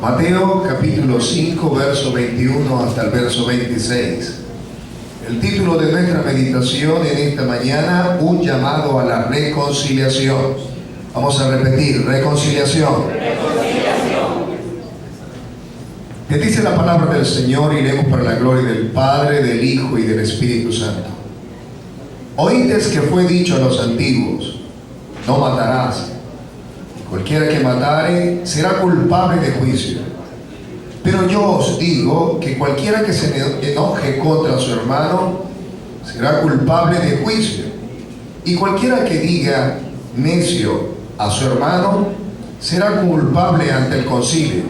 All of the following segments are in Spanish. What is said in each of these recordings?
Mateo capítulo 5, verso 21 hasta el verso 26. El título de nuestra meditación en esta mañana, un llamado a la reconciliación. Vamos a repetir, reconciliación. Que dice la palabra del Señor y leemos para la gloria del Padre, del Hijo y del Espíritu Santo. Oísteis que fue dicho a los antiguos, no matarás. Cualquiera que matare será culpable de juicio. Pero yo os digo que cualquiera que se enoje contra su hermano será culpable de juicio. Y cualquiera que diga necio a su hermano será culpable ante el concilio.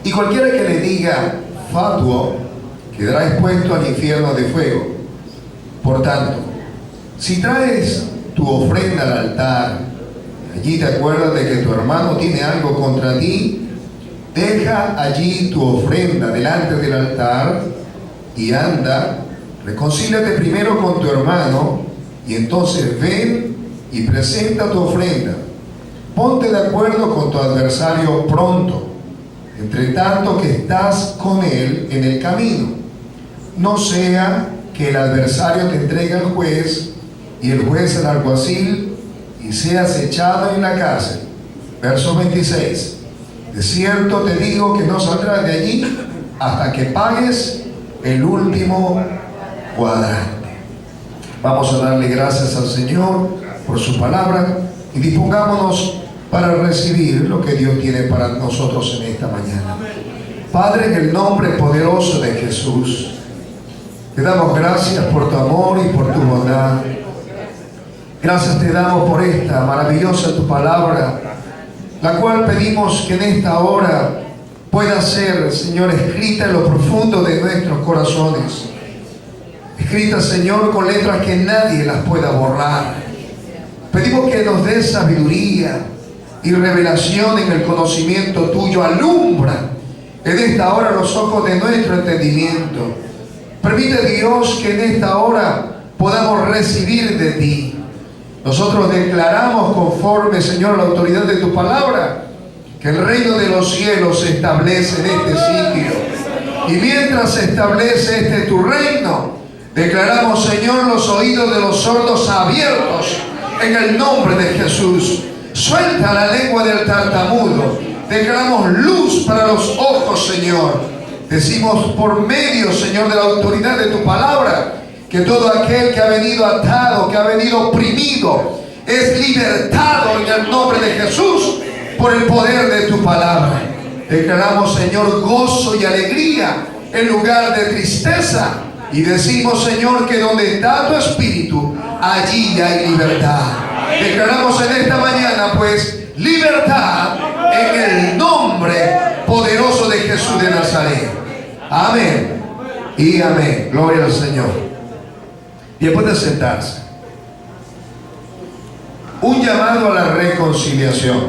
Y cualquiera que le diga fatuo quedará expuesto al infierno de fuego. Por tanto, si traes tu ofrenda al altar, allí te acuerdas de que tu hermano tiene algo contra ti, deja allí tu ofrenda delante del altar y anda, reconcíliate primero con tu hermano y entonces ven y presenta tu ofrenda. Ponte de acuerdo con tu adversario pronto, entre tanto que estás con él en el camino. No sea que el adversario te entregue al juez y el juez al alguacil y seas echado en la cárcel. Verso 26. De cierto te digo que no saldrás de allí hasta que pagues el último cuadrante. Vamos a darle gracias al Señor por su palabra y dispongámonos para recibir lo que Dios tiene para nosotros en esta mañana. Padre, en el nombre poderoso de Jesús, te damos gracias por tu amor y por tu bondad. Gracias te damos por esta maravillosa tu palabra, la cual pedimos que en esta hora pueda ser, Señor, escrita en lo profundo de nuestros corazones. Escrita, Señor, con letras que nadie las pueda borrar. Pedimos que nos des sabiduría y revelación en el conocimiento tuyo. Alumbra en esta hora los ojos de nuestro entendimiento. Permite, Dios, que en esta hora podamos recibir de ti. Nosotros declaramos conforme, Señor, la autoridad de tu palabra, que el reino de los cielos se establece en este sitio. Y mientras se establece tu reino, declaramos, Señor, los oídos de los sordos abiertos en el nombre de Jesús. Suelta la lengua del tartamudo. Declaramos luz para los ojos, Señor. Decimos por medio, Señor, de la autoridad de tu palabra, que todo aquel que ha venido atado, que ha venido oprimido, es libertado en el nombre de Jesús por el poder de tu palabra. Declaramos, Señor, gozo y alegría en lugar de tristeza. Y decimos, Señor, que donde está tu espíritu, allí hay libertad. Declaramos en esta mañana, pues, libertad en el nombre poderoso de Jesús de Nazaret. Amén y amén. Gloria al Señor. Bien, puede sentarse. Un llamado a la reconciliación.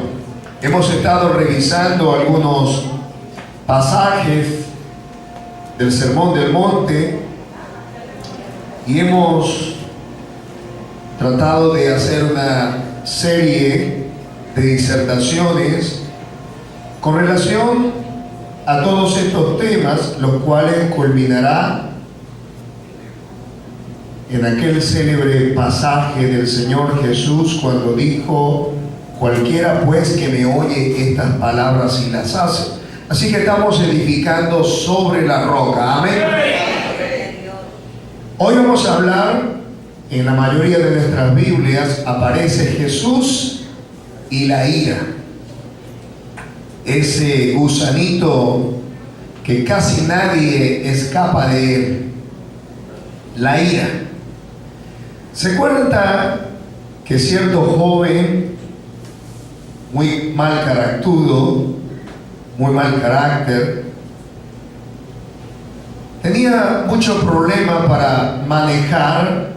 Hemos estado revisando algunos pasajes del Sermón del Monte y hemos tratado de hacer una serie de disertaciones con relación a todos estos temas, los cuales culminará en aquel célebre pasaje del Señor Jesús cuando dijo: cualquiera pues que me oye estas palabras y las hace. Así que estamos edificando sobre la roca. Amén. Hoy vamos a hablar, en la mayoría de nuestras Biblias aparece Jesús y la ira. Ese gusanito que casi nadie escapa de él. La ira. Se cuenta que cierto joven, muy mal caractudo, muy mal carácter, tenía mucho problema para manejar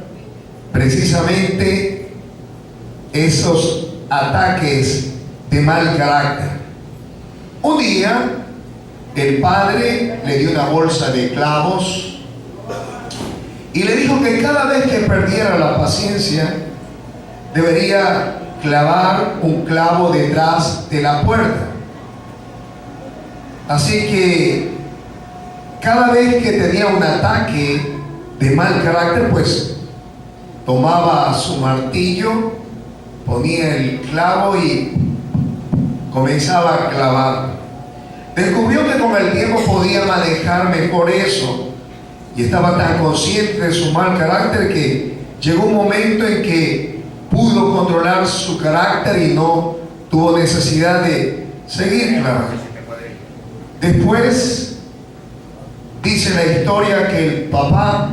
precisamente esos ataques de mal carácter. Un día, el padre le dio una bolsa de clavos y le dijo que cada vez que perdiera la paciencia, debería clavar un clavo detrás de la puerta. Así que cada vez que tenía un ataque de mal carácter, pues tomaba su martillo, ponía el clavo y comenzaba a clavar. Descubrió que con el tiempo podía manejar mejor eso y estaba tan consciente de su mal carácter que llegó un momento en que pudo controlar su carácter y no tuvo necesidad de seguir clavando. Después dice la historia que el papá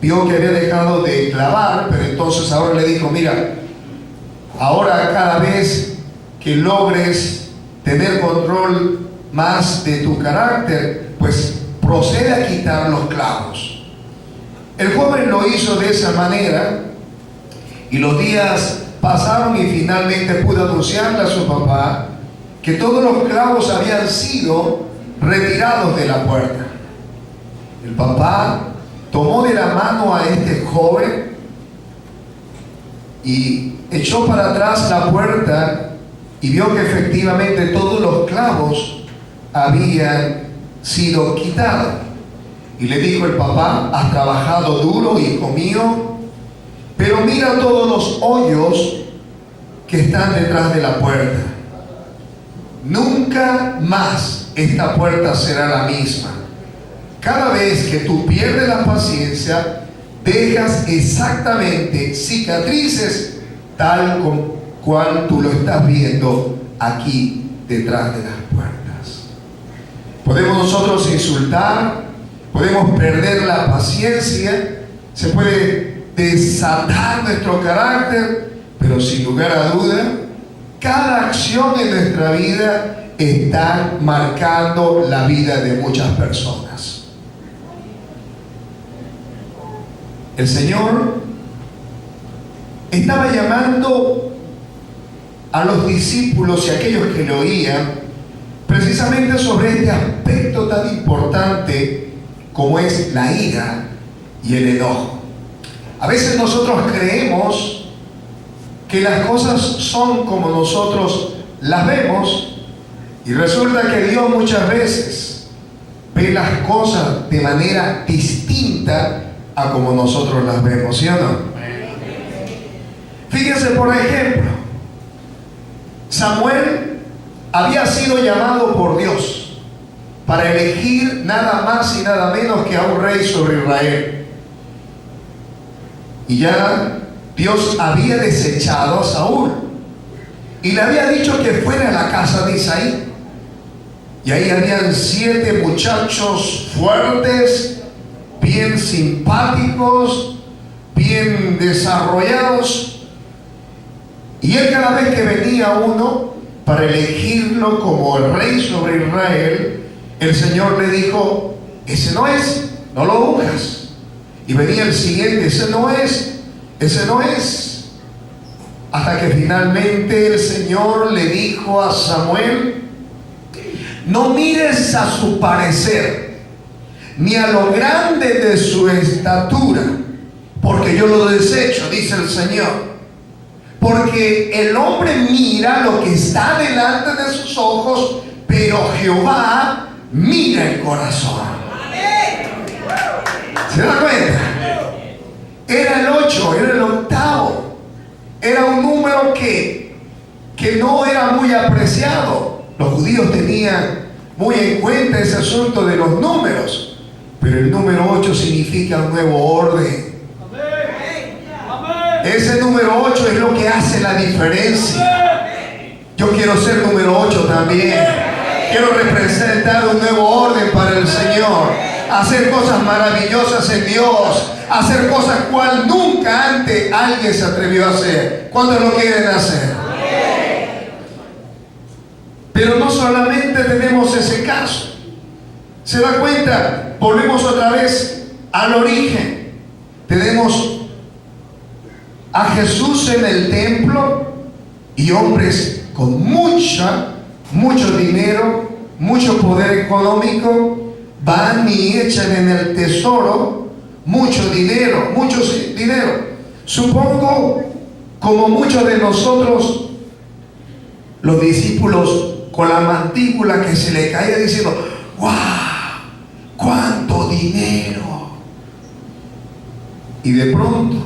vio que había dejado de clavar, pero entonces ahora le dijo: mira, ahora cada vez que logres tener control más de tu carácter, pues procede a quitar los clavos. El joven lo hizo de esa manera y los días pasaron y finalmente pudo anunciarle a su papá que todos los clavos habían sido retirados de la puerta. El papá tomó de la mano a este joven y echó para atrás la puerta y vio que efectivamente todos los clavos habían sido quitados. Y le dijo el papá: has trabajado duro, hijo mío, pero mira todos los hoyos que están detrás de la puerta. Nunca más esta puerta será la misma. Cada vez que tú pierdes la paciencia, dejas exactamente cicatrices tal cual tú lo estás viendo aquí detrás de las puertas. Podemos nosotros insultar, podemos perder la paciencia, se puede desatar nuestro carácter, pero sin lugar a duda, cada acción en nuestra vida está marcando la vida de muchas personas. El Señor estaba llamando a los discípulos y a aquellos que lo oían precisamente sobre este aspecto tan importante como es la ira y el enojo. A veces nosotros creemos que las cosas son como nosotros las vemos y resulta que Dios muchas veces ve las cosas de manera distinta a como nosotros las vemos, ¿sí o no? Fíjense, por ejemplo, Samuel había sido llamado por Dios para elegir nada más y nada menos que a un rey sobre Israel. Y ya Dios había desechado a Saúl y le había dicho que fuera a la casa de Isaí. Y ahí habían 7 muchachos fuertes, bien simpáticos, bien desarrollados. Y él, cada vez que venía uno para elegirlo como el rey sobre Israel, el Señor le dijo: ese no es, no lo unjas. Y venía el siguiente: ese no es, ese no es. Hasta que finalmente el Señor le dijo a Samuel: no mires a su parecer, ni a lo grande de su estatura, porque yo lo desecho, dice el Señor. Porque el hombre mira lo que está delante de sus ojos, pero Jehová mira el corazón. ¿Se da cuenta? Era el 8, era el 8. Era un número que no era muy apreciado. Los judíos tenían muy en cuenta ese asunto de los números. Pero el número 8 significa un nuevo orden. Ese número 8 es lo que hace la diferencia. Yo quiero ser número 8 también. Quiero representar un nuevo orden para el Señor. Hacer cosas maravillosas en Dios. Hacer cosas cual nunca antes alguien se atrevió a hacer. ¿Cuántos lo quieren hacer? Pero no solamente tenemos ese caso. ¿Se da cuenta? Volvemos otra vez al origen. Tenemos a Jesús en el templo y hombres con mucho dinero, mucho poder económico, van y echan en el tesoro mucho dinero. Supongo, como muchos de nosotros, los discípulos con la mandíbula que se le caía diciendo: ¡guau! ¡Cuánto dinero! Y de pronto,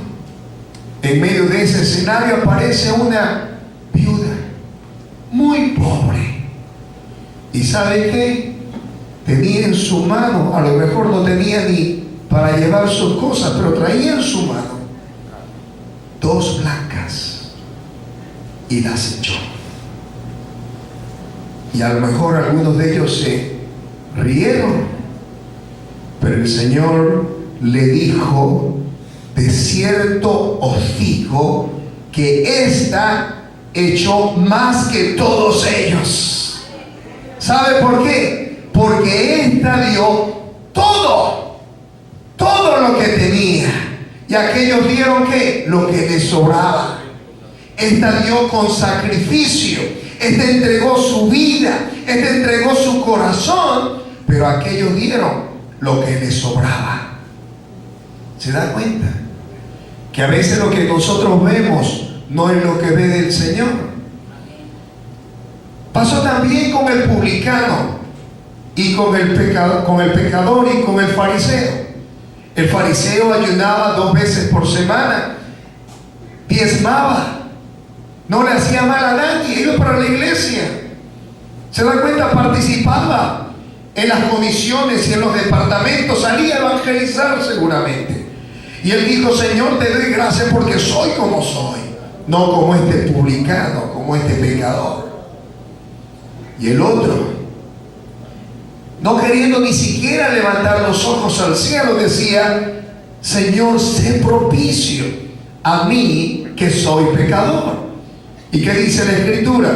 en medio de ese escenario, aparece una viuda muy pobre. ¿Y sabe qué? Tenía en su mano, a lo mejor no tenía ni para llevar sus cosas, pero traía en su mano 2 blancas y las echó. Y a lo mejor algunos de ellos se rieron, pero el Señor le dijo: de cierto os digo que esta echó más que todos ellos. ¿Sabe por qué? Porque esta dio todo lo que tenía, y aquellos dieron ¿qué? Lo que les sobraba. Esta dio con sacrificio, esta entregó su vida, esta entregó su corazón, pero aquellos dieron lo que les sobraba. ¿Se da cuenta? Que a veces lo que nosotros vemos no es lo que ve el Señor. Pasó también con el publicano y con el pecador y con el fariseo. El fariseo ayunaba 2 veces por semana, diezmaba, no le hacía mal a nadie, iba para la iglesia. ¿Se da cuenta? Participaba en las comisiones y en los departamentos, salía a evangelizar seguramente. Y él dijo: Señor, te doy gracias porque soy como soy, no como este publicano, como este pecador. Y el otro, no queriendo ni siquiera levantar los ojos al cielo, decía: Señor, sé propicio a mí que soy pecador. ¿Y qué dice la Escritura?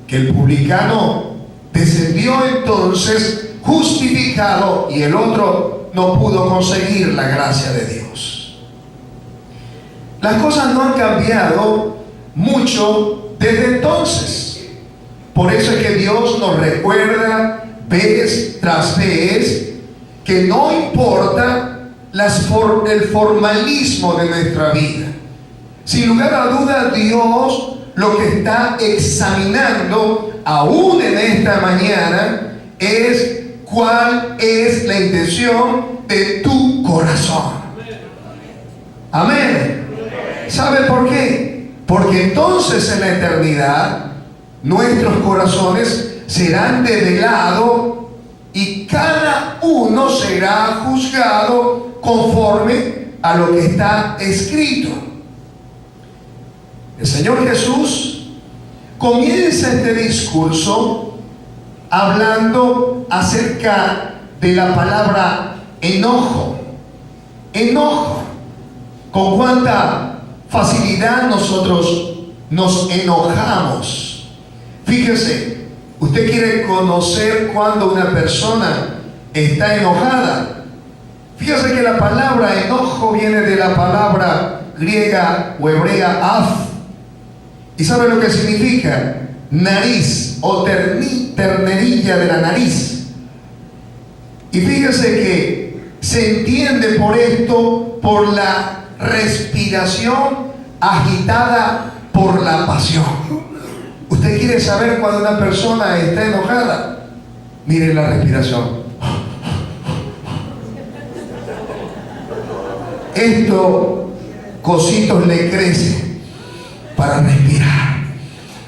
Que el publicano descendió entonces justificado y el otro no pudo conseguir la gracia de Dios. Las cosas no han cambiado mucho desde entonces. Por eso es que Dios nos recuerda vez tras vez que no importa el formalismo de nuestra vida. Sin lugar a dudas, Dios lo que está examinando aún en esta mañana es cuál es la intención de tu corazón. Amén. ¿Sabe por qué? Porque entonces en la eternidad nuestros corazones serán develados y cada uno será juzgado conforme a lo que está escrito. El Señor Jesús comienza este discurso hablando acerca de la palabra enojo. Enojo. Con cuánta facilidad nosotros nos enojamos. Fíjese, usted quiere conocer cuando una persona está enojada. Fíjese que la palabra enojo viene de la palabra griega o hebrea af. ¿Y sabe lo que significa? Nariz o ternerilla de la nariz. Y fíjese que se entiende por esto por la respiración agitada por la pasión. ¿Usted quiere saber cuando una persona está enojada? Mire la respiración. Estos cositos le crecen para respirar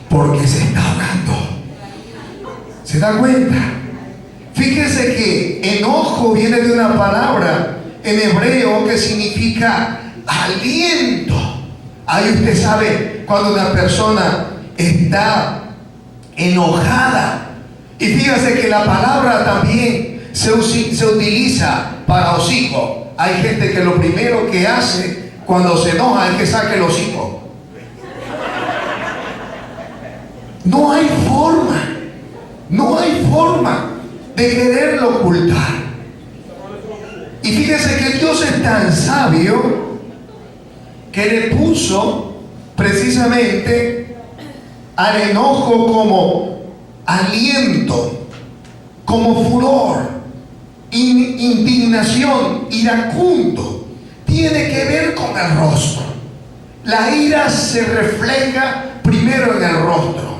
porque se está ahogando. ¿Se da cuenta? Fíjese que enojo viene de una palabra en hebreo que significa aliento. Ahí usted sabe cuando una persona está enojada. Y fíjese que la palabra también se utiliza para hocico. Hay gente que lo primero que hace cuando se enoja es que saque el hocico. No hay forma de quererlo ocultar. Y fíjese que Dios es tan sabio que le puso precisamente al enojo como aliento, como furor, indignación, iracundo. Tiene que ver con el rostro. La ira se refleja primero en el rostro.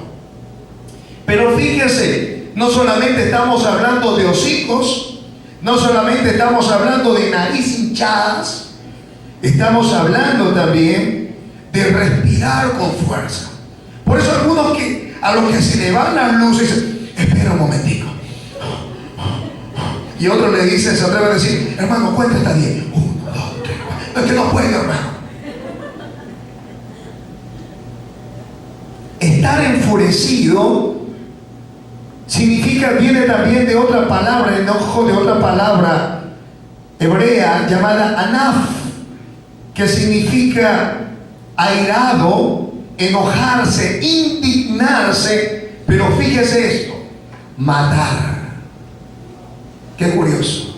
Pero Pero fíjese, no solamente estamos hablando de hocicos, no solamente estamos hablando de nariz hinchadas, estamos hablando también de respirar con fuerza. Por eso algunos a los que se le van las luces dicen, espera un momentico. Y otro le dice, se atreve a decir, hermano, cuenta hasta 10. 1, 2, 3, 4. No, es que no puede, hermano. Estar enfurecido significa, viene también de otra palabra, enojo, de otra palabra hebrea llamada anaf, que significa airado, enojarse, indignarse. Pero fíjese esto, matar. Qué curioso.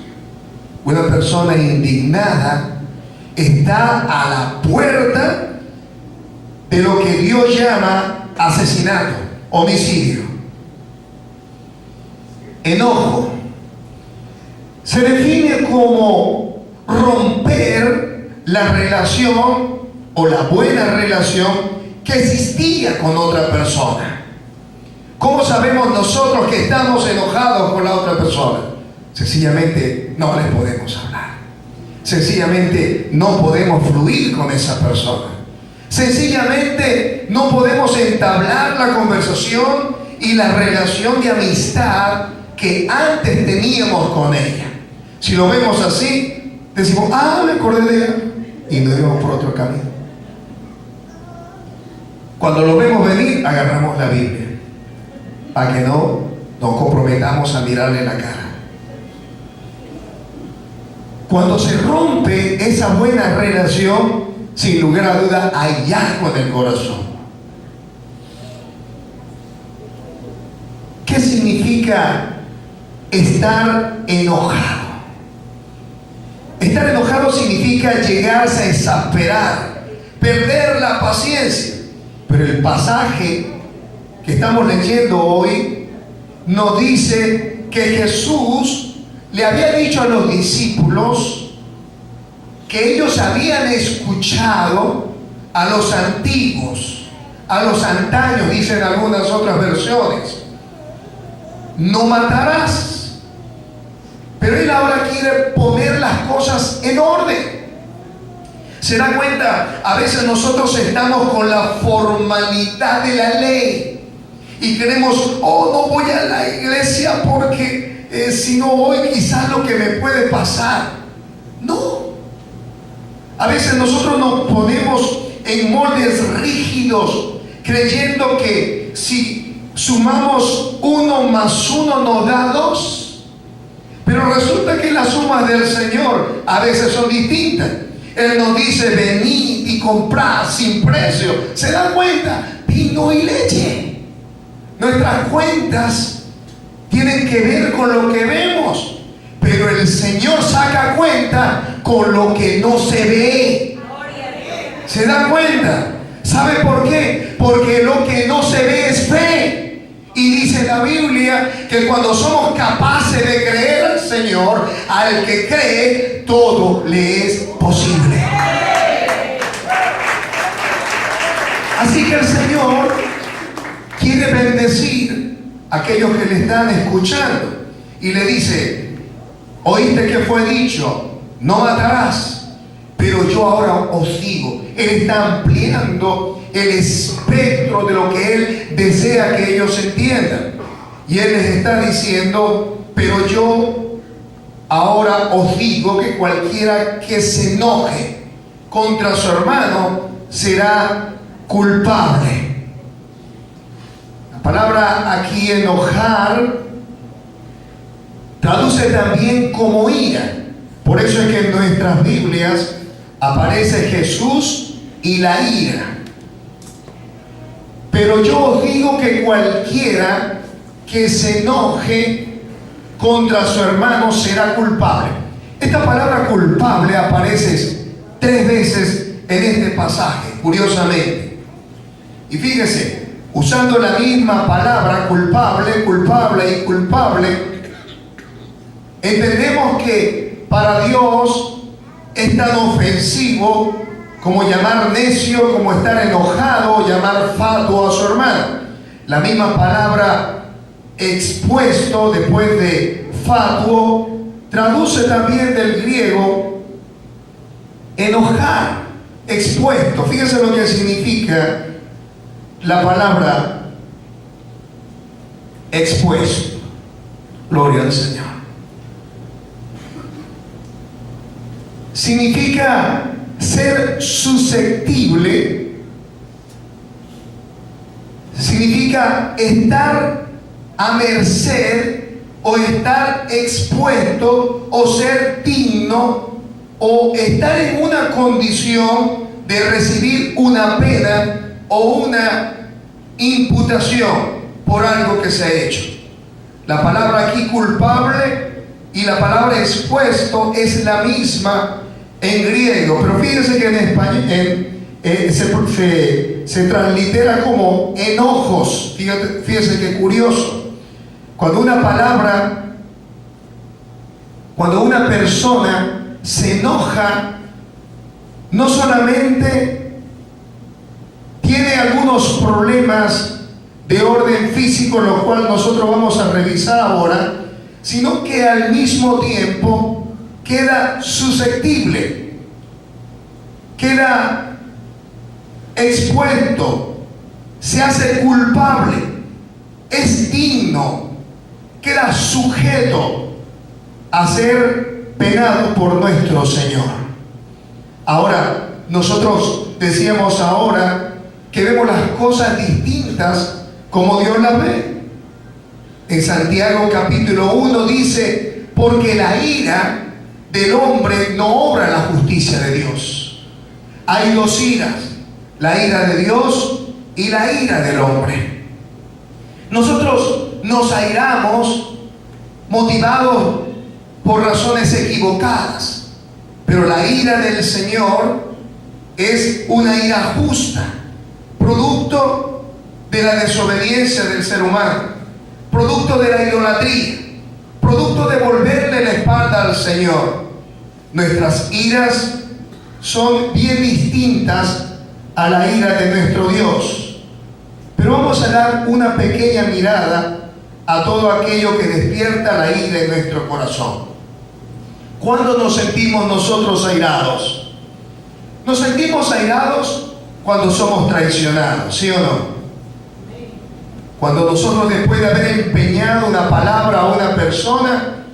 Una persona indignada está a la puerta de lo que Dios llama asesinato, homicidio. Enojo se define como romper la relación o la buena relación que existía con otra persona. ¿Cómo sabemos nosotros que estamos enojados con la otra persona? Sencillamente no les podemos hablar. Sencillamente no podemos fluir con esa persona. Sencillamente no podemos entablar la conversación y la relación de amistad que antes teníamos con ella. Si lo vemos así, decimos, me acordé de ella, y nos vamos por otro camino. Cuando lo vemos venir, agarramos la Biblia para que no nos comprometamos a mirarle la cara. Cuando se rompe esa buena relación, sin lugar a duda hay algo en el corazón. ¿Qué significa estar enojado? Estar enojado significa llegarse a exasperar, perder la paciencia. Pero el pasaje que estamos leyendo hoy nos dice que Jesús le había dicho a los discípulos que ellos habían escuchado a los antiguos, a los antaños, dicen algunas otras versiones, no matarás. Pero él ahora quiere poner las cosas en orden. ¿Se da cuenta? A veces nosotros estamos con la formalidad de la ley y creemos, no voy a la iglesia porque si no voy quizás lo que me puede pasar. No. A veces nosotros nos ponemos en moldes rígidos creyendo que si sumamos 1 más 1 nos da 2. Pero resulta que las sumas del Señor a veces son distintas. Él nos dice, venid y comprad sin precio. ¿Se dan cuenta? Vino y leche. Nuestras cuentas tienen que ver con lo que vemos, pero el Señor saca cuenta con lo que no se ve. ¿Se dan cuenta? ¿Sabe por qué? Porque lo que no se ve es fe. Y dice la Biblia que cuando somos capaces de creer al Señor, al que cree, todo le es posible. Así que el Señor quiere bendecir a aquellos que le están escuchando y le dice, oíste que fue dicho, no matarás, pero yo ahora os digo. Él está ampliando el espectro de lo que Él desea que ellos entiendan. Y Él les está diciendo, pero yo ahora os digo que cualquiera que se enoje contra su hermano será culpable. La palabra aquí enojar traduce también como ira. Por eso es que en nuestras Biblias aparece Jesús y la ira. Pero yo os digo que cualquiera que se enoje contra su hermano será culpable. Esta palabra culpable aparece 3 veces en este pasaje, curiosamente. Y fíjese, usando la misma palabra culpable, culpable y culpable, entendemos que para Dios es tan ofensivo como llamar necio, como estar enojado, llamar fatuo a su hermano. La misma palabra expuesto, después de fatuo, traduce también del griego enojar, expuesto. Fíjense lo que significa la palabra expuesto. Gloria al Señor. Significa ser susceptible, significa estar a merced o estar expuesto o ser digno o estar en una condición de recibir una pena o una imputación por algo que se ha hecho. La palabra aquí culpable y la palabra expuesto es la misma en griego, pero fíjense que en español se translitera como enojos. Fíjense qué curioso. Cuando una persona se enoja, no solamente tiene algunos problemas de orden físico, lo cual nosotros vamos a revisar ahora, sino que al mismo tiempo queda susceptible, queda expuesto, se hace culpable, es digno, queda sujeto a ser penado por nuestro Señor. Ahora, nosotros decíamos ahora que vemos las cosas distintas como Dios las ve. En Santiago capítulo 1 dice, porque la ira del hombre no obra la justicia de Dios. Hay dos iras, la ira de Dios y la ira del hombre. Nosotros nos airamos motivados por razones equivocadas, pero la ira del Señor es una ira justa, producto de la desobediencia del ser humano, producto de la idolatría, producto de volverle la espalda al Señor. Nuestras iras son bien distintas a la ira de nuestro Dios. Pero vamos a dar una pequeña mirada a todo aquello que despierta la ira en nuestro corazón. ¿Cuándo nos sentimos nosotros airados? Nos sentimos airados cuando somos traicionados, ¿sí o no? Cuando nosotros, después de haber empeñado una palabra a una persona,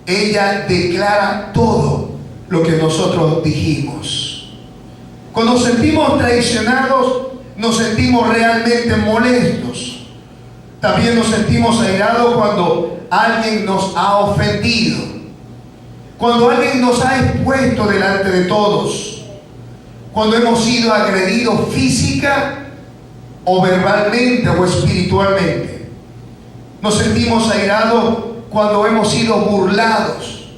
ella declara todo lo que nosotros dijimos. Cuando nos sentimos traicionados, nos sentimos realmente molestos. También nos sentimos airados cuando alguien nos ha ofendido, cuando alguien nos ha expuesto delante de todos, cuando hemos sido agredidos física o verbalmente o espiritualmente. Nos sentimos airados cuando hemos sido burlados,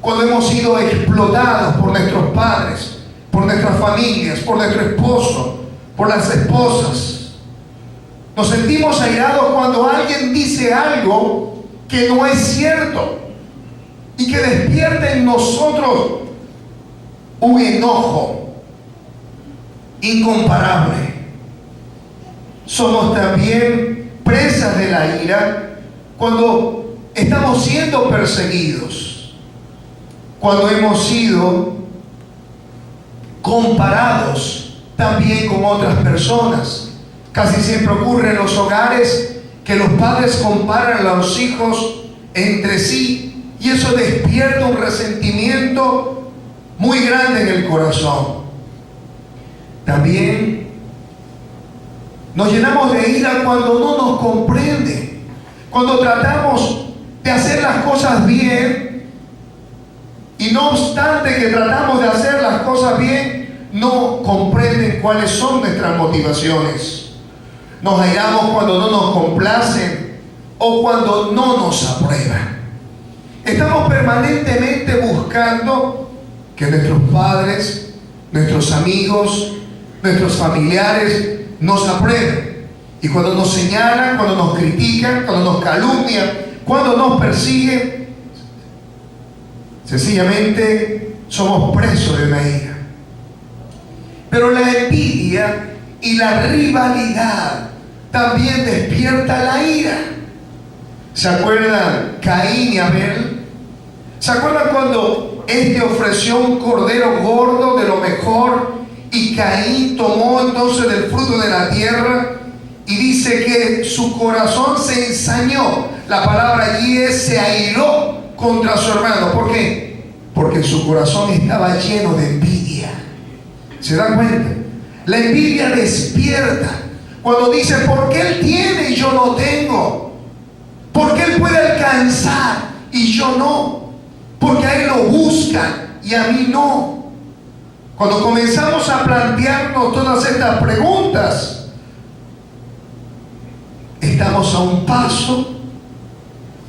cuando hemos sido explotados por nuestros padres, por nuestras familias, por nuestro esposo, por las esposas. Nos sentimos airados cuando alguien dice algo que no es cierto y que despierta en nosotros un enojo incomparable. Somos también presas de la ira cuando estamos siendo perseguidos, cuando hemos sido comparados también con otras personas. Casi siempre ocurre en los hogares que los padres comparan a los hijos entre sí y eso despierta un resentimiento muy grande en el corazón. También nos llenamos de ira cuando no nos comprende, cuando tratamos de hacer las cosas bien y no obstante que tratamos de hacer las cosas bien, no comprenden cuáles son nuestras motivaciones. Nos airamos cuando no nos complacen o cuando no nos aprueban. Estamos permanentemente buscando que nuestros padres, nuestros amigos, nuestros familiares nos aprueben. Y cuando nos señalan, cuando nos critican, cuando nos calumnian, cuando nos persiguen, sencillamente somos presos de una ira. Pero la envidia y la rivalidad también despierta la ira. ¿Se acuerdan Caín y Abel? ¿Se acuerdan cuando este ofreció un cordero gordo de lo mejor y Caín tomó entonces del fruto de la tierra? Y dice que su corazón se ensañó. La palabra allí es se airó contra su hermano. ¿Por qué? Porque su corazón estaba lleno de envidia. ¿Se dan cuenta? La envidia despierta. Cuando dice, ¿por qué él tiene y yo no tengo? ¿Por qué él puede alcanzar y yo no? Porque a él lo buscan y a mí no. Cuando comenzamos a plantearnos todas estas preguntas, estamos a un paso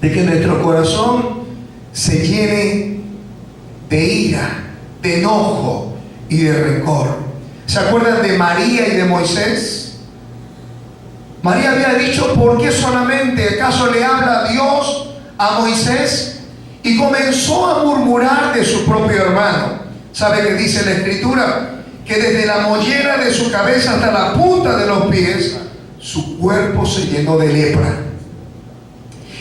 de que nuestro corazón se llene de ira, de enojo y de rencor. ¿Se acuerdan de María y de Moisés? María había dicho, ¿por qué solamente? ¿Acaso le habla Dios a Moisés? Y comenzó a murmurar de su propio hermano. ¿Sabe qué dice la Escritura? Que desde la mollera de su cabeza hasta la punta de los pies, su cuerpo se llenó de lepra.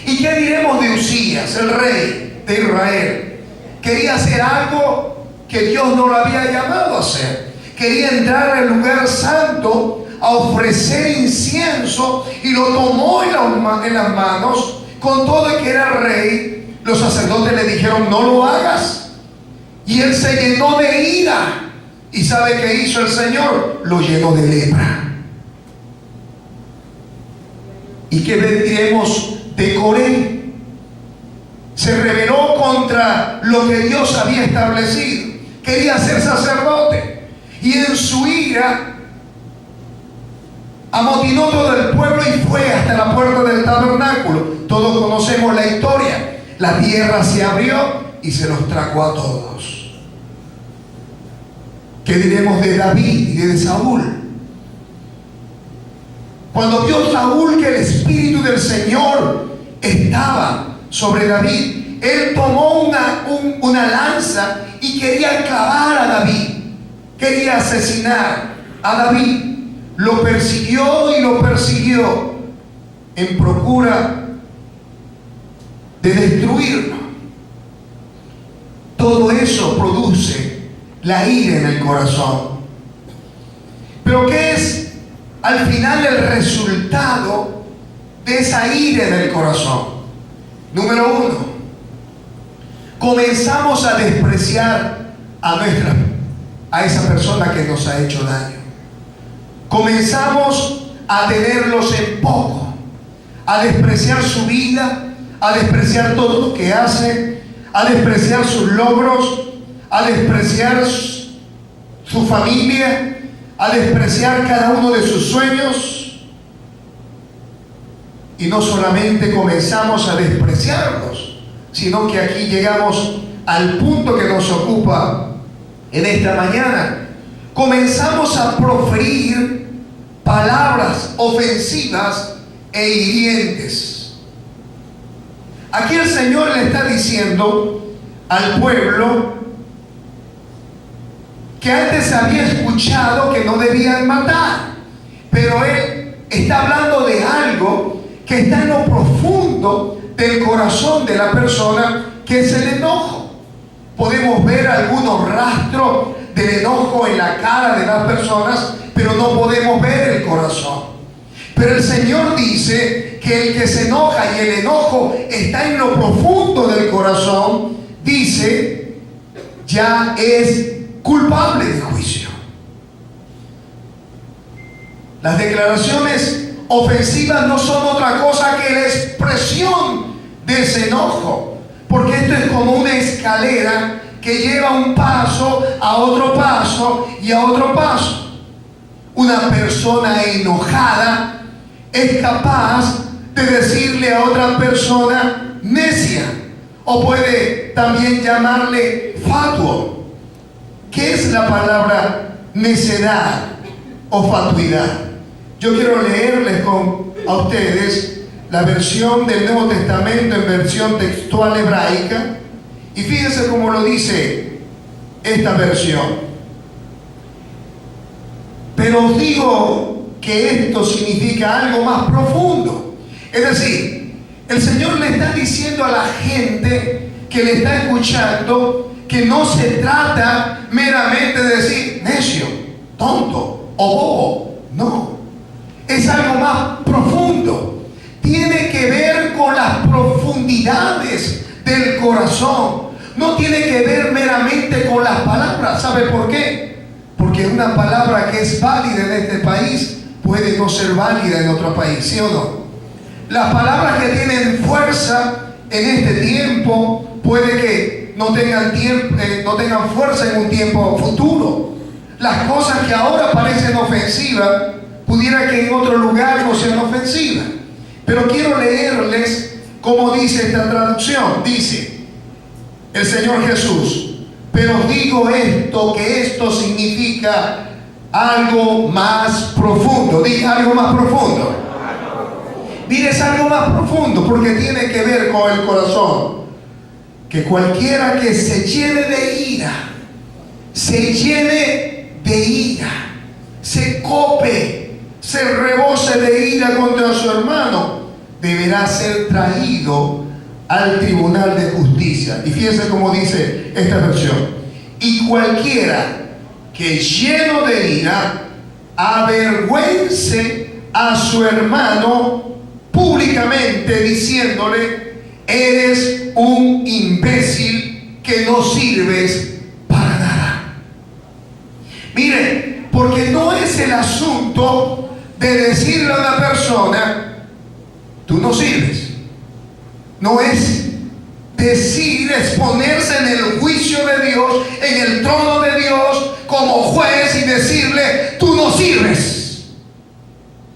¿Y qué diremos de Usías, el rey de Israel? Quería hacer algo que Dios no lo había llamado a hacer. Quería entrar al lugar santo a ofrecer incienso y lo tomó en las manos, con todo el que era rey. Los sacerdotes le dijeron, no lo hagas. Y él se llenó de ira. ¿Y sabe qué hizo el Señor? Lo llenó de lepra. ¿Y qué diremos de Coré? Se rebeló contra lo que Dios había establecido. Quería ser sacerdote. Y en su ira amotinó todo el pueblo y fue hasta la puerta del tabernáculo. Todos conocemos la historia. La tierra se abrió y se los tragó a todos. ¿Qué diremos de David y de Saúl? Cuando vio Saúl que el Espíritu del Señor estaba sobre David, él tomó una lanza y quería clavar a David. Quería asesinar a David. Lo persiguió y lo persiguió en procura de destruirlo. Todo eso produce la ira en el corazón. Pero ¿qué es al final el resultado de esa ira en el corazón? Número uno, comenzamos a despreciar a esa persona que nos ha hecho daño. Comenzamos a tenerlos en poco, a despreciar su vida, a despreciar todo lo que hace, a despreciar sus logros, a despreciar su familia, a despreciar cada uno de sus sueños. Y no solamente comenzamos a despreciarlos, sino que aquí llegamos al punto que nos ocupa en esta mañana. Comenzamos a proferir palabras ofensivas e hirientes. Aquí el Señor le está diciendo al pueblo que antes había escuchado que no debían matar, pero Él está hablando de algo que está en lo profundo del corazón de la persona, que es el enojo. Podemos ver algunos rastros del enojo en la cara de las personas, pero no podemos ver el corazón. Pero el Señor dice que el que se enoja y el enojo está en lo profundo del corazón, dice, ya es culpable de juicio. Las declaraciones ofensivas no son otra cosa que la expresión de ese enojo, porque esto es como una escalera que lleva un paso a otro paso y a otro paso. Una persona enojada es capaz de decirle a otra persona necia, o puede también llamarle fatuo. ¿Qué es la palabra necedad o fatuidad? Yo quiero leerles a ustedes la versión del Nuevo Testamento en versión textual hebraica, y fíjense cómo lo dice esta versión. Pero os digo que esto significa algo más profundo. Es decir, El Señor le está diciendo a la gente que le está escuchando que no se trata meramente de decir necio, tonto o bobo. No, es algo más profundo. Tiene que ver con las profundidades del corazón. No tiene que ver meramente con las palabras. ¿Sabe por qué? Porque una palabra que es válida en este país puede no ser válida en otro país, ¿sí o no? Las palabras que tienen fuerza en este tiempo puede que no tengan fuerza en un tiempo futuro. Las cosas que ahora parecen ofensivas pudiera que en otro lugar no sean ofensivas. Pero quiero leerles cómo dice esta traducción. Dice el Señor Jesús: pero os digo esto, que esto significa algo más profundo. Diga algo más profundo. Mire, es algo más profundo porque tiene que ver con el corazón. Que cualquiera que se llene de ira, se cope, se rebose de ira contra su hermano, deberá ser traído al tribunal de justicia. Y fíjense cómo dice esta versión: y cualquiera que lleno de ira avergüence a su hermano públicamente diciéndole: eres un imbécil que no sirves para nada. Miren, porque no es el asunto de decirle a una persona: tú no sirves. No es decir, exponerse en el juicio de Dios, en el trono de Dios como juez y decirle: tú no sirves.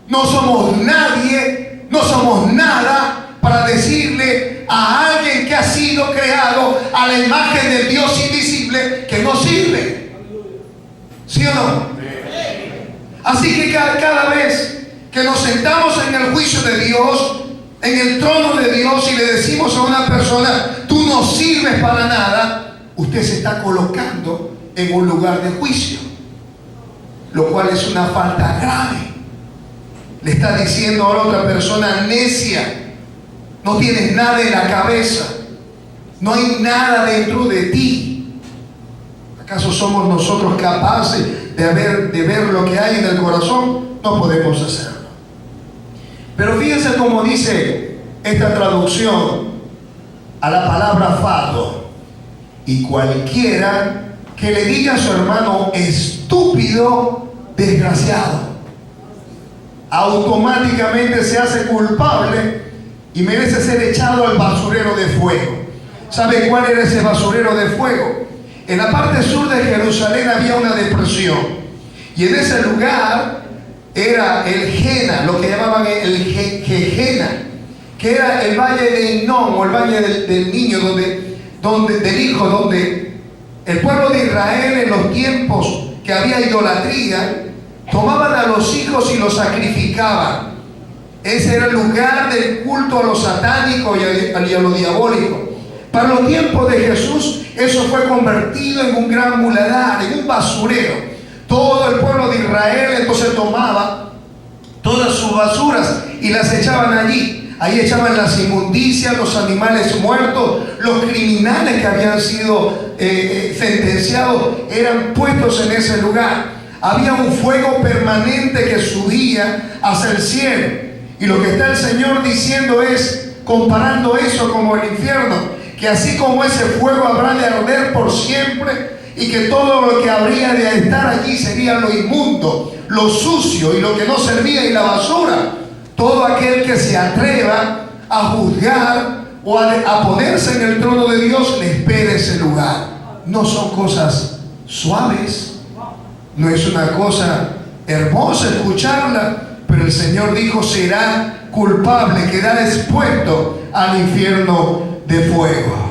No somos nadie, no somos nada para decirle a alguien que ha sido creado a la imagen del Dios invisible que no sirve. ¿Sí o no? Así que cada vez que nos sentamos en el juicio de Dios, en el trono de Dios, y le decimos a una persona: tú no sirves para nada, usted se está colocando en un lugar de juicio, lo cual es una falta grave. Le está diciendo a la otra persona: necia, no tienes nada en la cabeza, no hay nada dentro de ti. ¿Acaso somos nosotros capaces de ver lo que hay en el corazón? No podemos hacerlo. Pero fíjense cómo dice esta traducción a la palabra fato: y cualquiera que le diga a su hermano estúpido, desgraciado, automáticamente se hace culpable y merece ser echado al basurero de fuego. ¿Sabe cuál era ese basurero de fuego? En la parte sur de Jerusalén había una depresión, y en ese lugar era el Jena, lo que llamaban el Jena, que era el valle de Hinnom, o el valle del niño, del hijo, donde el pueblo de Israel, en los tiempos que había idolatría, tomaban a los hijos y los sacrificaban. Ese era el lugar del culto a lo satánico y a lo diabólico. Para los tiempos de Jesús, eso fue convertido en un gran muladar, en un basurero. Todo el pueblo de Israel entonces tomaba todas sus basuras y las echaban allí. Ahí echaban las inmundicias, los animales muertos, los criminales que habían sido sentenciados eran puestos en ese lugar. Había un fuego permanente que subía hacia el cielo. Y lo que está el Señor diciendo es, comparando eso como el infierno, que así como ese fuego habrá de arder por siempre, y que todo lo que habría de estar allí sería lo inmundo, lo sucio y lo que no servía, y la basura. Todo aquel que se atreva a juzgar o a ponerse en el trono de Dios, le espera ese lugar. No son cosas suaves, no es una cosa hermosa escucharla, pero el Señor dijo: será culpable, quedará expuesto al infierno de fuego.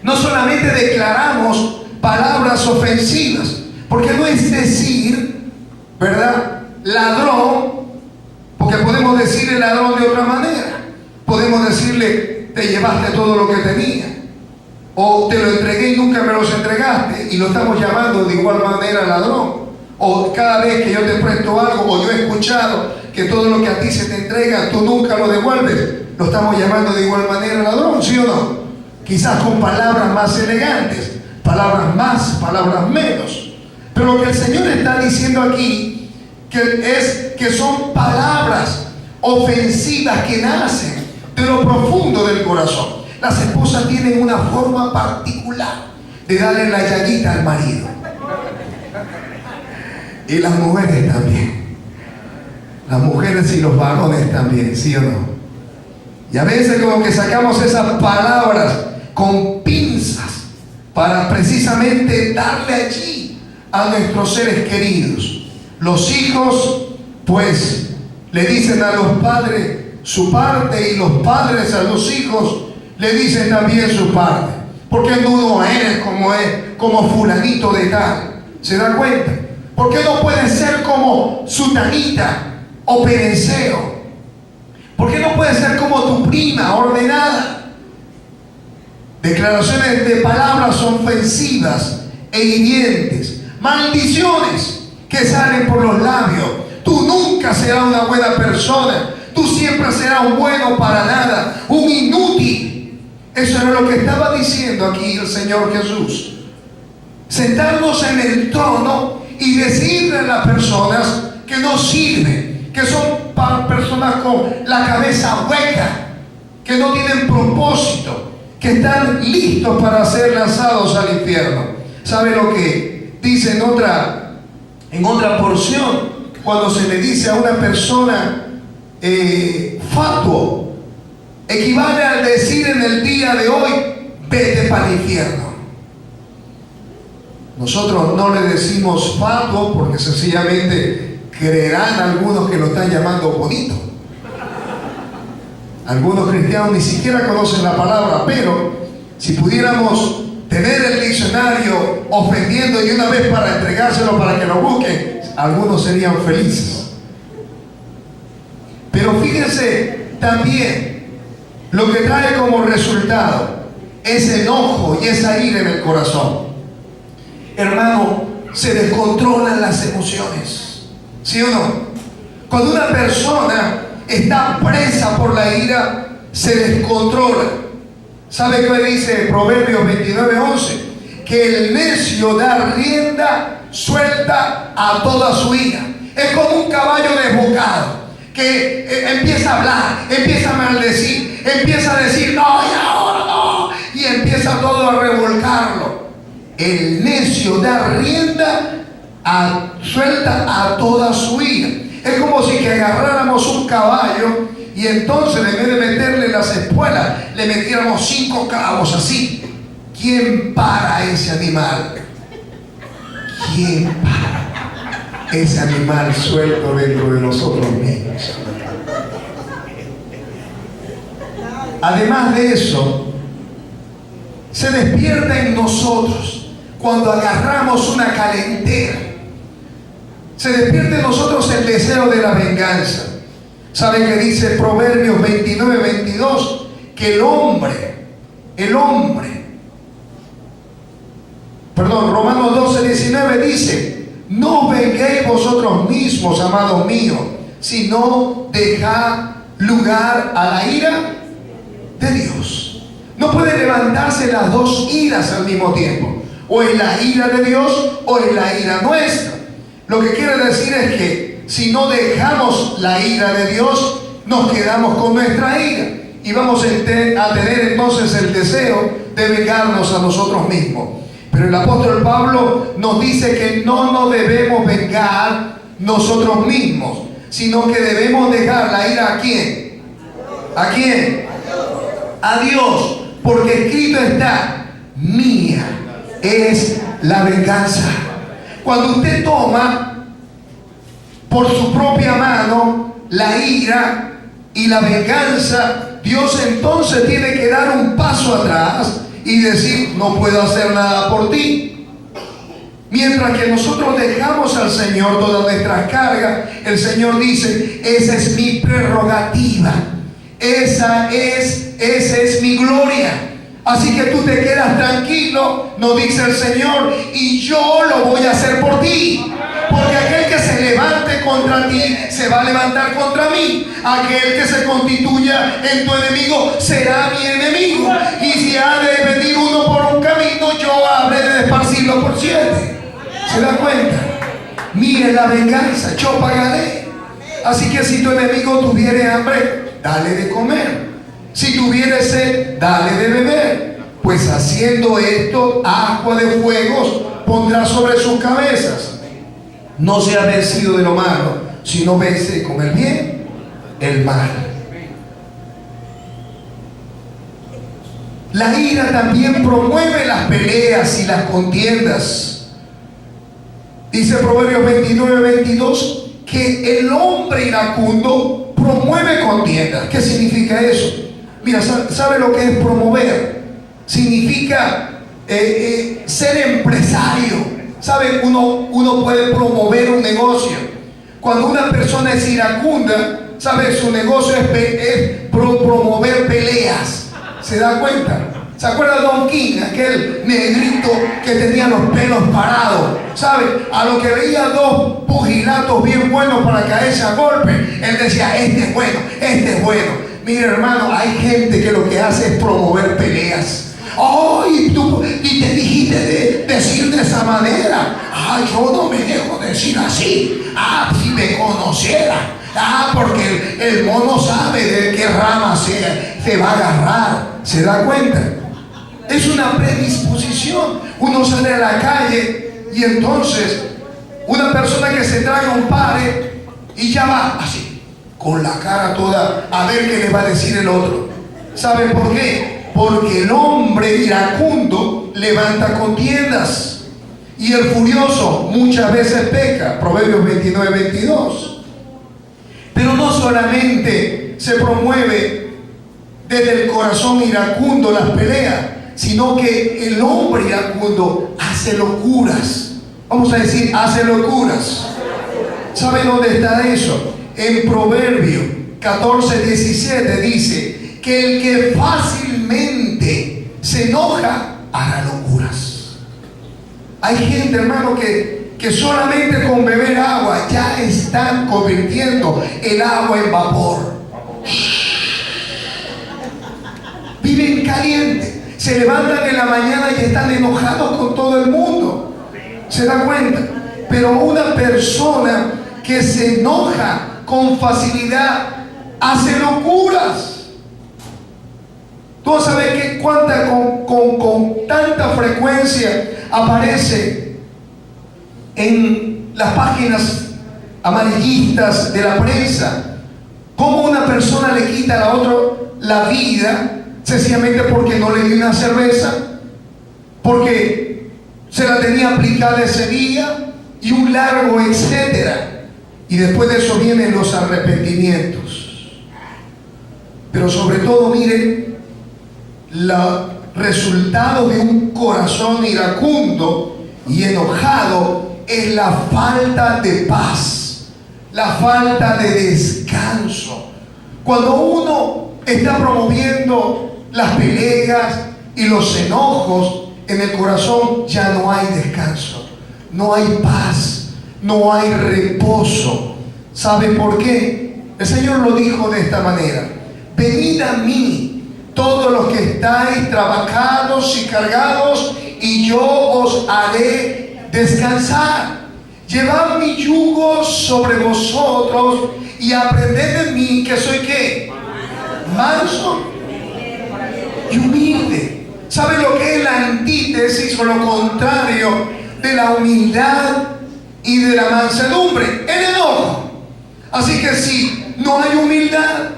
No solamente declaramos palabras ofensivas, porque no es decir, ¿verdad?, ladrón, porque podemos decirle ladrón de otra manera. Podemos decirle: te llevaste todo lo que tenía, o te lo entregué y nunca me los entregaste, y lo estamos llamando de igual manera ladrón. O cada vez que yo te presto algo, o yo he escuchado que todo lo que a ti se te entrega, tú nunca lo devuelves. lo estamos llamando de igual manera ladrón, ¿sí o no? Quizás con palabras más elegantes, palabras más, palabras menos. Pero lo que el Señor está diciendo aquí es que son palabras ofensivas que nacen de lo profundo del corazón. Las esposas tienen una forma particular de darle la llaguita al marido. Y las mujeres también. Las mujeres y los varones también, ¿sí o no? Y a veces como que sacamos esas palabras con pinzas para precisamente darle allí a nuestros seres queridos. Los hijos, pues, le dicen a los padres su parte, y los padres a los hijos le dicen también su parte. ¿Por qué tú no eres como fulanito de tal? ¿Se da cuenta? ¿Por qué no puedes ser como sutanita o pereceo? ¿Por qué no puedes ser como tu prima ordenada? Declaraciones de palabras ofensivas e hirientes, maldiciones que salen por los labios. Tú nunca serás una buena persona, tú siempre serás un bueno para nada, un inútil. Eso era lo que estaba diciendo aquí el Señor Jesús. Sentarnos en el trono y decirle a las personas que no sirven, que son personas con la cabeza hueca, que no tienen propósito, que están listos para ser lanzados al infierno. ¿Sabe lo que dice en otra porción? Cuando se le dice a una persona fatuo, equivale al decir en el día de hoy, vete para el infierno. Nosotros no le decimos fatuo porque sencillamente creerán algunos que lo están llamando bonito. Algunos cristianos ni siquiera conocen la palabra, pero si pudiéramos tener el diccionario ofendiendo y una vez para entregárselo para que lo busquen, algunos serían felices. Pero fíjense también lo que trae como resultado ese enojo y esa ira en el corazón. Hermano, se descontrolan las emociones, ¿sí o no? Cuando una persona está presa por la ira, se descontrola. ¿Sabe qué dice Proverbios 29:11? Que el necio da rienda suelta a toda su ira. Es como un caballo desbocado que empieza a hablar, empieza a maldecir, empieza a decir no y ahora no, y empieza todo a revolcarlo. El necio da rienda suelta a toda su ira. Es como si que agarráramos un caballo y entonces en vez de meterle las espuelas, le metiéramos 5 clavos así. ¿Quién para ese animal? ¿Quién para ese animal suelto dentro de nosotros mismos? Además de eso, se despierta en nosotros cuando agarramos una calentera. Se despierta en nosotros el deseo de la venganza. ¿Sabe qué dice Proverbios 29:22? Que Romanos 12:19 dice: no venguéis vosotros mismos, amados míos, sino dejad lugar a la ira de Dios. No puede levantarse las dos iras al mismo tiempo. O es la ira de Dios o es la ira nuestra. Lo que quiere decir es que si no dejamos la ira de Dios, nos quedamos con nuestra ira y vamos a tener entonces el deseo de vengarnos a nosotros mismos. Pero el apóstol Pablo nos dice que no nos debemos vengar nosotros mismos, sino que debemos dejar la ira ¿a quién? ¿A quién? A Dios, porque escrito está: mía es la venganza. Cuando usted toma por su propia mano la ira y la venganza, Dios entonces tiene que dar un paso atrás y decir: no puedo hacer nada por ti. Mientras que nosotros dejamos al Señor todas nuestras cargas, el Señor dice: esa es mi prerrogativa, esa es mi gloria. Así que tú te quedas tranquilo, nos dice el Señor, y yo lo voy a hacer por ti. Porque aquel que se levante contra ti se va a levantar contra mí. Aquel que se constituya en tu enemigo será mi enemigo. Y si ha de venir uno por un camino, yo habré de esparcirlo por 7. ¿Se da cuenta? Mire la venganza, yo pagaré. Así que si tu enemigo tuviere hambre, dale de comer. Si tuviere sed, dale de beber. Pues haciendo esto, agua de fuegos pondrá sobre sus cabezas. No sea vencido de lo malo, sino vence con el bien el mal. La ira también promueve las peleas y las contiendas. Dice Proverbios 29:22 que el hombre iracundo promueve contiendas. ¿Qué significa eso? Mira, ¿sabe lo que es promover? Significa ser empresario. ¿Sabe? Uno puede promover un negocio. Cuando una persona es iracunda, ¿sabe? Su negocio es promover peleas. ¿Se da cuenta? ¿Se acuerda de Don King? Aquel negrito que tenía los pelos parados. ¿Sabe? A lo que veía dos pugilatos bien buenos para caerse a golpe, él decía, este es bueno, este es bueno. Mire, hermano, hay gente que lo que hace es promover peleas. Oh, y te dijiste decir de esa manera. Ah, yo no me dejo decir así. Ah, si me conociera. Ah, porque el mono sabe de qué rama se va a agarrar. ¿Se da cuenta? Es una predisposición. Uno sale a la calle y entonces una persona que se traga un pare y ya va así, con la cara toda, a ver qué le va a decir el otro. ¿Saben por qué? Porque el hombre iracundo levanta contiendas y el furioso muchas veces peca. Proverbios 29:22. Pero no solamente se promueve desde el corazón iracundo las peleas, sino que el hombre iracundo hace locuras. Vamos a decir, hace locuras. ¿Sabe dónde está eso? En Proverbios 14:17 dice que el que fácilmente se enoja hará locuras. Hay gente, hermano, que solamente con beber agua ya están convirtiendo el agua en vapor. Viven calientes, se levantan en la mañana y están enojados con todo el mundo. ¿Se da cuenta? Pero una persona que se enoja con facilidad hace locuras. Tú sabes que con tanta frecuencia aparece en las páginas amarillistas de la prensa cómo una persona le quita a la otra la vida sencillamente porque no le dio una cerveza, porque se la tenía aplicada ese día y un largo etcétera. Y después de eso vienen los arrepentimientos. Pero sobre todo, miren, los resultados de un corazón iracundo y enojado es la falta de paz, la falta de descanso. Cuando uno está promoviendo las peleas y los enojos, en el corazón ya no hay descanso, no hay paz, no hay reposo. ¿Sabe por qué? El Señor lo dijo de esta manera: venid a mí todos los que estáis trabajados y cargados, y yo os haré descansar. Llevad mi yugo sobre vosotros y aprended de mí, que soy ¿qué? Manso y humilde. ¿Sabe lo que es la antítesis o lo contrario de la humildad y de la mansedumbre? El enojo. Así que si no hay humildad,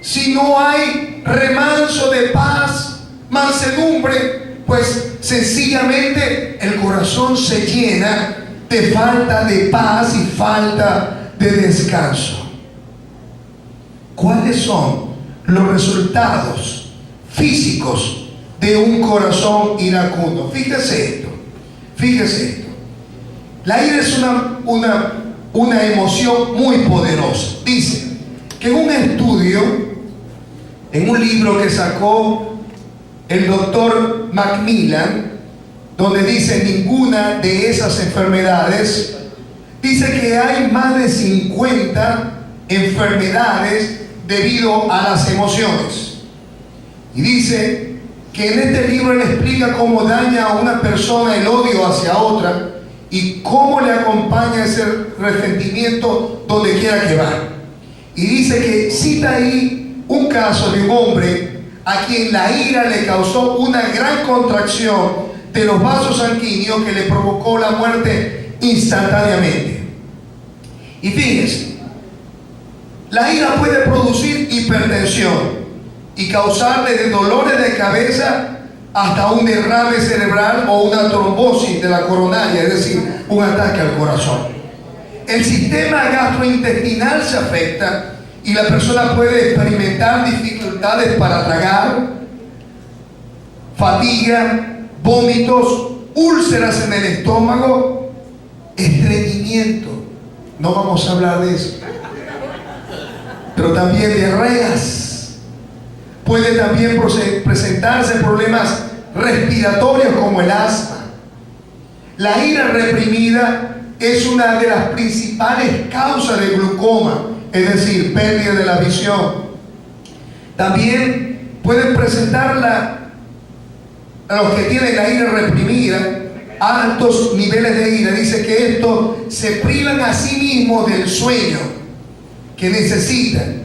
si no hay remanso de paz, mansedumbre, pues sencillamente el corazón se llena de falta de paz y falta de descanso. ¿Cuáles son los resultados físicos de un corazón iracundo? Fíjese esto, fíjese esto. La ira es una emoción muy poderosa. Dice que en un estudio, en un libro que sacó el doctor Macmillan, donde dice ninguna de esas enfermedades Dice que hay más de 50 enfermedades debido a las emociones. Y dice que en este libro él explica cómo daña a una persona el odio hacia otra y cómo le acompaña ese resentimiento donde quiera que va. Y dice que cita ahí un caso de un hombre a quien la ira le causó una gran contracción de los vasos sanguíneos que le provocó la muerte instantáneamente. Y fíjense, la ira puede producir hipertensión y causar desde dolores de cabeza hasta un derrame cerebral o una trombosis de la coronaria, es decir, un ataque al corazón. El sistema gastrointestinal se afecta y la persona puede experimentar dificultades para tragar, fatiga, vómitos, úlceras en el estómago, estreñimiento. No vamos a hablar de eso. Pero también diarreas. Puede también presentarse problemas respiratorios como el asma. La ira reprimida es una de las principales causas de glaucoma, es decir, pérdida de la visión. También pueden presentarla a los que tienen la ira reprimida, altos niveles de ira. Dice que estos se privan a sí mismos del sueño que necesitan.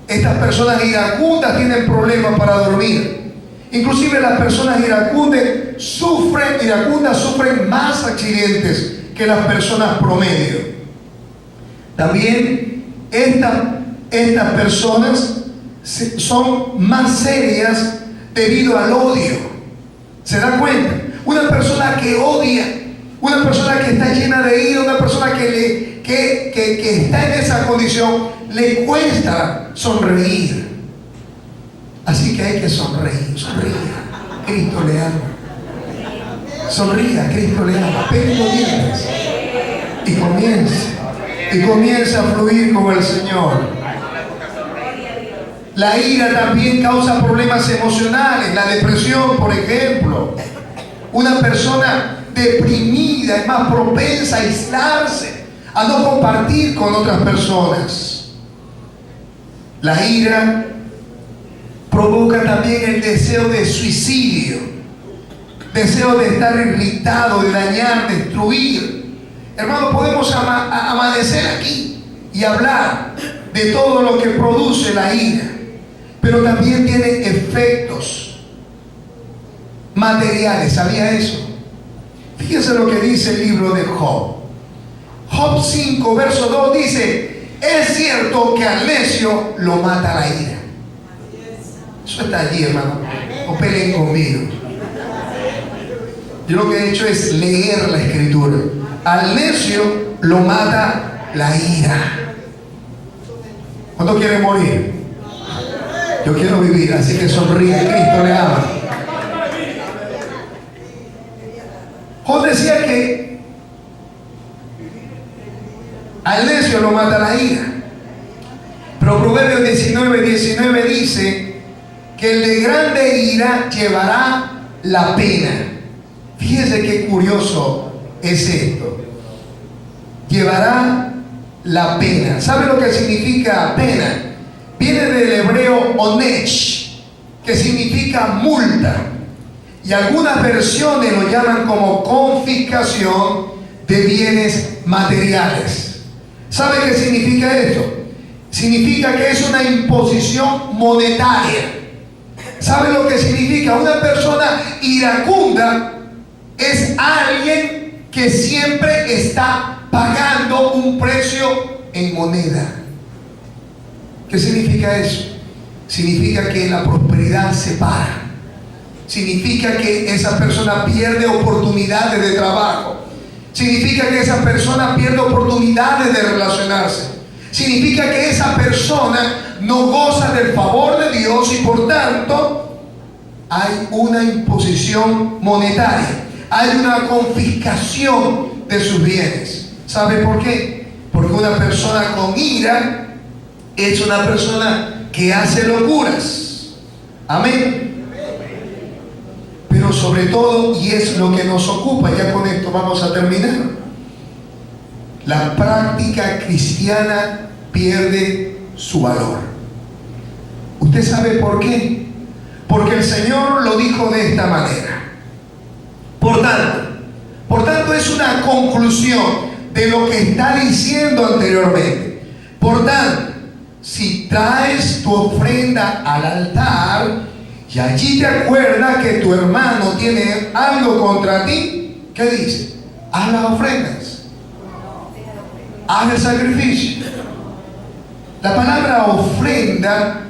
Estas personas iracundas tienen problemas para dormir. Inclusive las personas iracundas sufren más accidentes que las personas promedio. También estas personas son más serias debido al odio. ¿Se dan cuenta? Una persona que odia, una persona que está llena de ira, una persona que está en esa condición, le cuesta sonreír. Así que hay que sonreír. Sonría, Cristo le ama. Sonría, Cristo le ama. Pegue los dientes y comience a fluir con el Señor. La ira también causa problemas emocionales, la depresión, por ejemplo. Una persona deprimida es más propensa a aislarse, a no compartir con otras personas. La ira provoca también el deseo de suicidio, deseo de estar irritado, de dañar, destruir. Hermano, podemos amanecer aquí y hablar de todo lo que produce la ira, pero también tiene efectos materiales. ¿Sabía eso? Fíjense lo que dice el libro de Job. Job 5, verso 2 dice: es cierto que al necio lo mata la ira. Eso está allí, hermano. No peleen conmigo. Yo lo que he hecho es leer la escritura. Al necio lo mata la ira. ¿Cuántos quieren morir? Yo quiero vivir, así que sonríe, Cristo le ama. Job decía que al necio lo mata la ira. Pero Proverbios 19 dice que el de grande ira llevará la pena. Fíjese qué curioso es esto. Llevará la pena. ¿Sabe lo que significa pena? Viene del hebreo onech, que significa multa. Y algunas versiones lo llaman como confiscación de bienes materiales. ¿Sabe qué significa esto? Significa que es una imposición monetaria. ¿Sabe lo que significa? Una persona iracunda es alguien que siempre está pagando un precio en moneda. ¿Qué significa eso? Significa que la prosperidad se para. Significa que esa persona pierde oportunidades de trabajo. Significa que esa persona pierde oportunidades de relacionarse. Significa que esa persona no goza del favor de Dios y por tanto hay una imposición monetaria. Hay una confiscación de sus bienes. ¿Sabe por qué? Porque una persona con ira es una persona que hace locuras. Amén. Pero sobre todo, y es lo que nos ocupa, ya con esto vamos a terminar, la práctica cristiana pierde su valor. ¿Usted sabe por qué? Porque el Señor lo dijo de esta manera. Por tanto es una conclusión de lo que está diciendo anteriormente. Por tanto, si traes tu ofrenda al altar y allí te acuerdas que tu hermano tiene algo contra ti, ¿qué dice? Haz las ofrendas, haz el sacrificio. La palabra ofrenda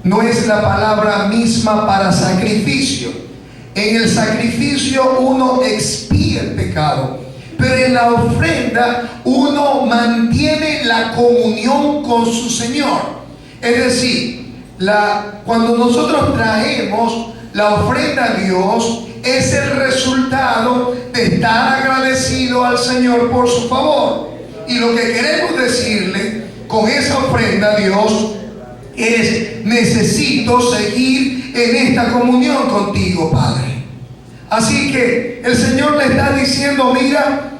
no es la palabra misma para sacrificio. En el sacrificio uno expía el pecado, pero en la ofrenda uno mantiene la comunión con su Señor. Es decir, cuando nosotros traemos la ofrenda a Dios, es el resultado de estar agradecido al Señor por su favor. Y lo que queremos decirle con esa ofrenda a Dios es: necesito seguir en esta comunión contigo, Padre. Así que el Señor le está diciendo: mira,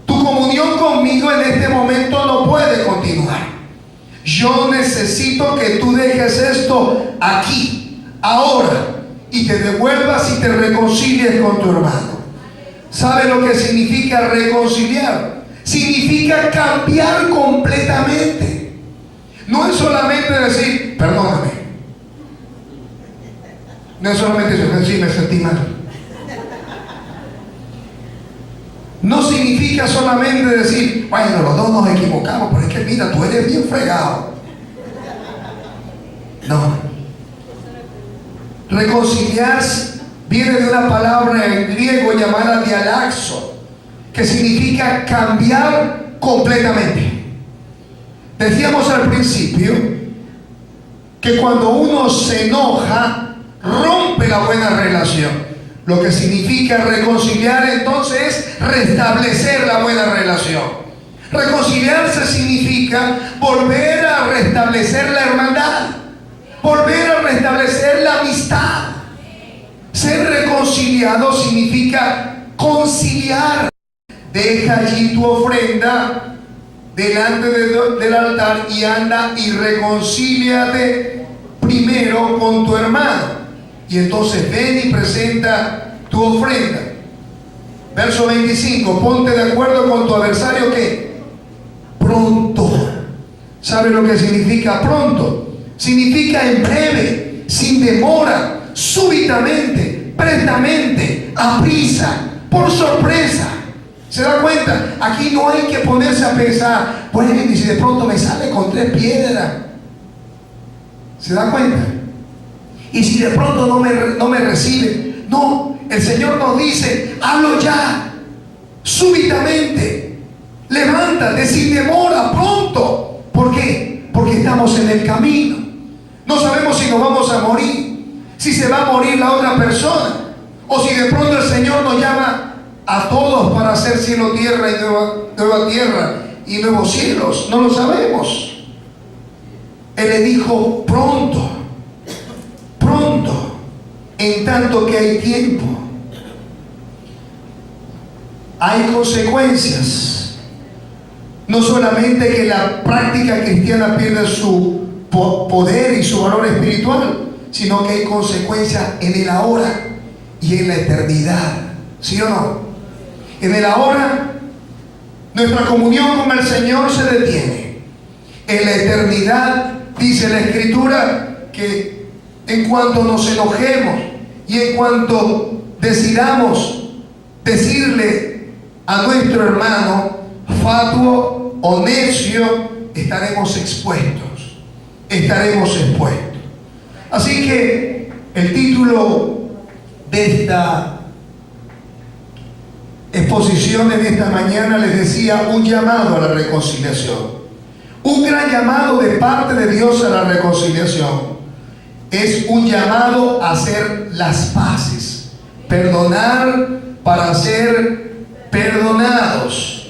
tu comunión conmigo en este momento no puede continuar. Yo necesito que tú dejes esto aquí, ahora, y te devuelvas y te reconcilies con tu hermano. ¿Sabe lo que significa reconciliar? Significa cambiar completamente. No es solamente decir, perdóname. No es solamente decir, me sentí mal. No significa solamente decir, bueno, los dos nos equivocamos, pero es que mira, tú eres bien fregado. No. Reconciliar viene de una palabra en griego llamada dialaxo, que significa cambiar completamente. Decíamos al principio que cuando uno se enoja, rompe la buena relación. Lo que significa reconciliar entonces es restablecer la buena relación. Reconciliarse significa volver a restablecer la hermandad, volver a restablecer la amistad. Ser reconciliado significa conciliar. Deja allí tu ofrenda delante del altar y anda y reconcíliate primero con tu hermano. Y entonces ven y presenta tu ofrenda. Verso 25, ponte de acuerdo con tu adversario que pronto. ¿Sabe lo que significa pronto? Significa en breve, sin demora, súbitamente, prestamente, a prisa, por sorpresa. ¿Se da cuenta? Aquí no hay que ponerse a pensar, bueno, y si de pronto me sale con 3 piedras. ¿Se da cuenta? Y si de pronto no me recibe. No, el Señor nos dice, hazlo ya, súbitamente, levántate sin demora, pronto. ¿Por qué? Porque estamos en el camino. No sabemos si nos vamos a morir, si se va a morir la otra persona, o si de pronto el Señor nos llama a todos para hacer cielo, tierra y nueva tierra y nuevos cielos. No lo sabemos. Él le dijo pronto, en tanto que hay tiempo. Hay consecuencias. No solamente que la práctica cristiana pierde su poder y su valor espiritual, sino que hay consecuencias en el ahora y en la eternidad. ¿Sí o no? En el ahora, nuestra comunión con el Señor se detiene. En la eternidad, dice la Escritura, que en cuanto nos enojemos y en cuanto decidamos decirle a nuestro hermano fatuo o necio, estaremos expuestos. Así que el título de esta exposición en esta mañana les decía: un llamado a la reconciliación. Un gran llamado de parte de Dios a la reconciliación. Es un llamado a hacer las paces, perdonar para ser perdonados.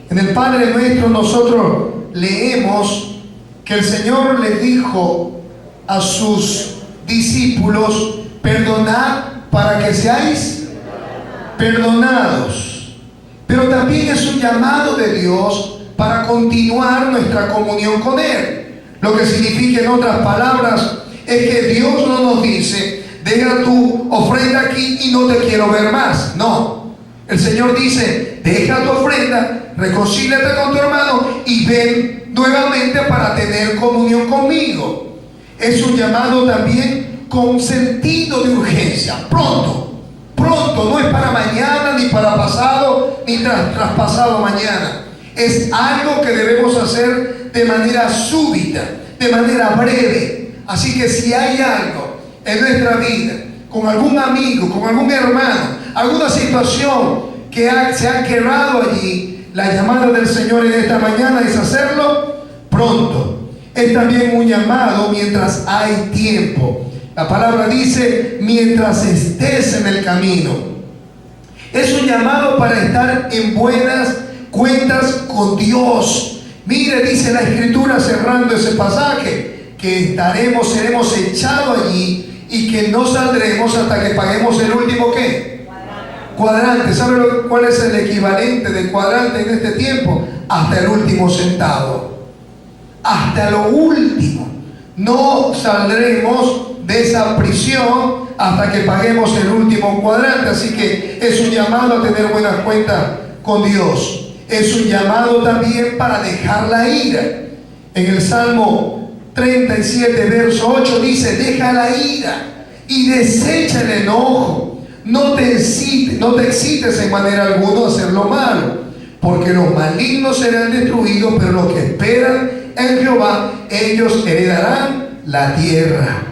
En el Padre Nuestro nosotros leemos que el Señor le dijo a sus discípulos: perdonad para que seáis perdonados. Pero también es un llamado de Dios para continuar nuestra comunión con Él. Lo que significa, en otras palabras, es que Dios no nos dice: deja tu ofrenda aquí y no te quiero ver más. No, el Señor dice: deja tu ofrenda, reconcíliate con tu hermano y ven nuevamente para tener comunión conmigo. Es un llamado también con sentido de urgencia. Pronto, pronto, no es para mañana, ni para pasado, ni traspasado mañana. Es algo que debemos hacer de manera súbita, de manera breve. Así que si hay algo en nuestra vida, con algún amigo, con algún hermano, alguna situación que se ha quedado allí, la llamada del Señor en esta mañana es hacerlo pronto. Es también un llamado mientras hay tiempo. La palabra dice: mientras estés en el camino. Es un llamado para estar en buenas cuentas con Dios. Mire, dice la Escritura cerrando ese pasaje, que seremos echados allí y que no saldremos hasta que paguemos el último ¿qué? Cuadrante. ¿Sabe cuál es el equivalente de cuadrante en este tiempo? Hasta el último centavo. Hasta lo último. No saldremos de esa prisión hasta que paguemos el último cuadrante. Así que es un llamado a tener buenas cuentas con Dios. Es un llamado también para dejar la ira. En el Salmo 37, verso 8 dice: deja la ira y desecha el enojo. No te excites en manera alguna a hacer lo malo, porque los malignos serán destruidos, pero los que esperan en Jehová, ellos heredarán la tierra.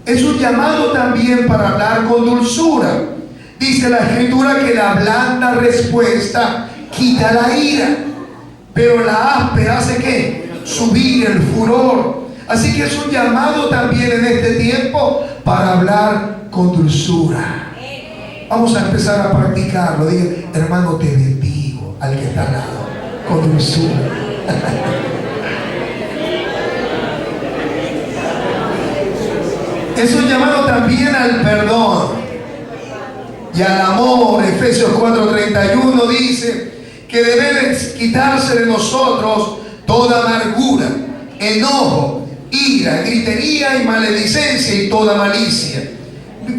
Es un llamado también para hablar con dulzura. Dice la Escritura que la blanda respuesta quita la ira, pero la áspera hace ¿qué? Subir el furor. Así que es un llamado también en este tiempo para hablar con dulzura. Vamos a empezar a practicarlo. Diga: hermano, te bendigo, al que está al lado, con dulzura. Es un llamado también al perdón y al amor. Efesios 4:31 dice que debe quitarse de nosotros toda amargura, enojo, ira, gritería y maledicencia y toda malicia.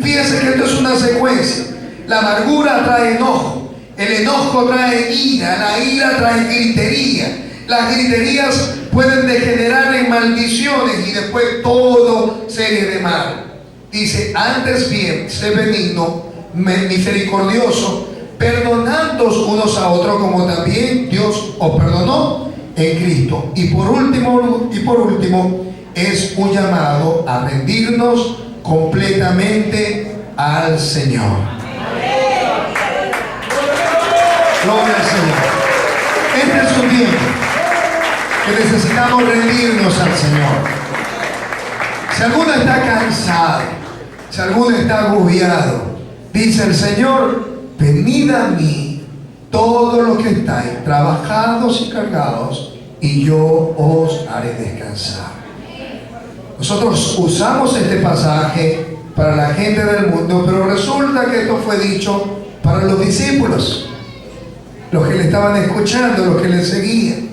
Fíjense que esto es una secuencia. La amargura trae enojo, el enojo trae ira, la ira trae gritería. Las griterías pueden degenerar en maldiciones y después todo serie de mal. Dice: antes bien, sé benigno, misericordioso, perdonándoos unos a otros como también Dios os perdonó en Cristo. Y por último, es un llamado a rendirnos completamente al Señor. Gloria al Señor. Este es un tiempo que necesitamos rendirnos al Señor. Si alguno está cansado, si alguno está agobiado, dice el Señor: venid a mí todos los que estáis trabajados y cargados, y yo os haré descansar. Nosotros usamos este pasaje para la gente del mundo, pero resulta que esto fue dicho para los discípulos, los que le estaban escuchando, los que le seguían.